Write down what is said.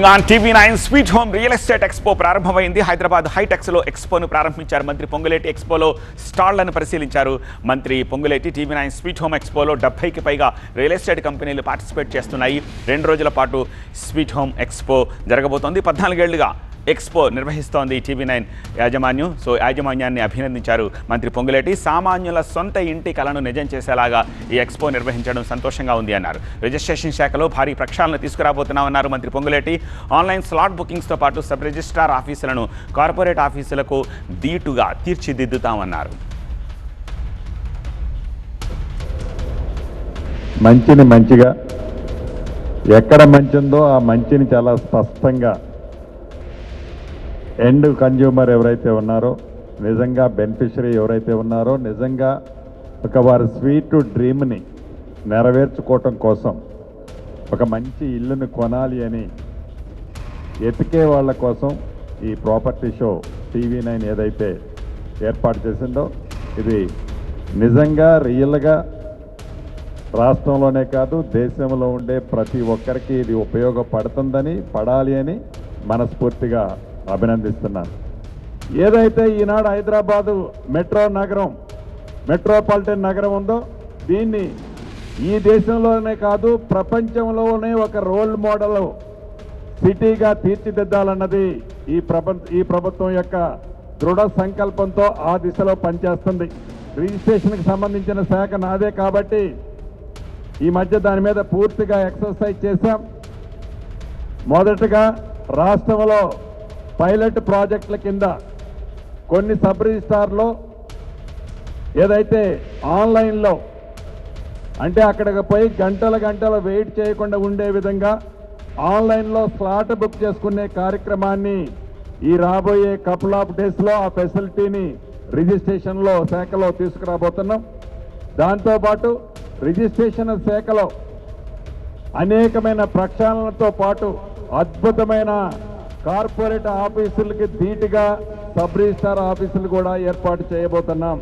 On TV9 sweet home real estate expo ప్రారంభమైంది. హైదరాబాద్ హైటెక్స్లో ఎక్స్పోను ప్రారంభించారు మంత్రి పొంగులేటి. ఎక్స్పోలో స్టాళ్లను పరిశీలించారు మంత్రి పొంగులేటి. TV9 స్వీట్ హోమ్ ఎక్స్పోలో 70కి పైగా రియల్ ఎస్టేట్ కంపెనీలు పార్టిసిపేట్ చేస్తున్నాయి. 2 రోజుల పాటు స్వీట్ హోమ్ ఎక్స్పో జరగబోతోంది. 14 ఏళ్లుగా ఎక్స్పో నిర్వహిస్తోంది TV9 యాజమాన్యం. యాజమాన్యాన్ని అభినందించారు మంత్రి పొంగులేటి. సామాన్యుల సొంత ఇంటి కలను నిజం చేసేలాగా ఈ ఎక్స్పో నిర్వహించడం సంతోషంగా ఉంది అన్నారు. రిజిస్ట్రేషన్ శాఖలో భారీ ప్రక్షాళన తీసుకురాబోతున్నామన్నారు మంత్రి పొంగులేటి. ఆన్లైన్ స్లాట్ బుకింగ్స్తో పాటు సబ్ రిజిస్ట్రార్ ఆఫీసులను కార్పొరేట్ ఆఫీసులకు దీటుగా తీర్చిదిద్దుతామన్నారు. మంచిని మంచిగా, ఎక్కడ మంచి ఉందో ఆ మంచిని చాలా స్పష్టంగా ఎండ్ కన్జ్యూమర్ ఎవరైతే ఉన్నారో, నిజంగా బెనిఫిషరీ ఎవరైతే ఉన్నారో, నిజంగా ఒక వారి స్వీట్ డ్రీమ్ని నెరవేర్చుకోవటం కోసం ఒక మంచి ఇల్లుని కొనాలి అని ఎతికే వాళ్ళ కోసం ఈ ప్రాపర్టీ షో TV9 ఏదైతే ఏర్పాటు చేసిందో, ఇది నిజంగా రియల్గా రాష్ట్రంలోనే కాదు దేశంలో ఉండే ప్రతి ఒక్కరికి ఇది ఉపయోగపడుతుందని, పడాలి అని మనస్ఫూర్తిగా అభినందిస్తున్నాను. ఏదైతే ఈనాడు హైదరాబాదు మెట్రోపాలిటన్ నగరం ఉందో, దీన్ని ఈ దేశంలోనే కాదు ప్రపంచంలోనే ఒక రోల్ మోడల్ సిటీగా తీర్చిదిద్దాలన్నది ఈ ప్రభుత్వం యొక్క దృఢ సంకల్పంతో ఆ దిశలో పనిచేస్తుంది. రిజిస్ట్రేషన్కి సంబంధించిన శాఖ నాదే కాబట్టి ఈ మధ్య దాని మీద పూర్తిగా ఎక్సర్సైజ్ చేశాం. మొదటగా రాష్ట్రంలో పైలట్ ప్రాజెక్టుల కింద కొన్ని సబ్ రిజిస్ట్రార్లో ఏదైతే ఆన్లైన్లో అంటే అక్కడికి పోయి గంటలు వెయిట్ చేయకుండా ఉండే విధంగా ఆన్లైన్లో స్లాట్ బుక్ చేసుకునే కార్యక్రమాన్ని ఈ రాబోయే కపుల్ ఆఫ్ డేస్లో ఆ ఫెసిలిటీని రిజిస్ట్రేషన్లో శాఖలో తీసుకురాబోతున్నాం. దాంతోపాటు రిజిస్ట్రేషన్ శాఖలో అనేకమైన ప్రక్షాళనతో పాటు అద్భుతమైన కార్పొరేట్ ఆఫీసులకి ధీటుగా సబ్ రిజిస్ట్రార్ ఆఫీసులు కూడా ఏర్పాటు చేయబోతున్నాం.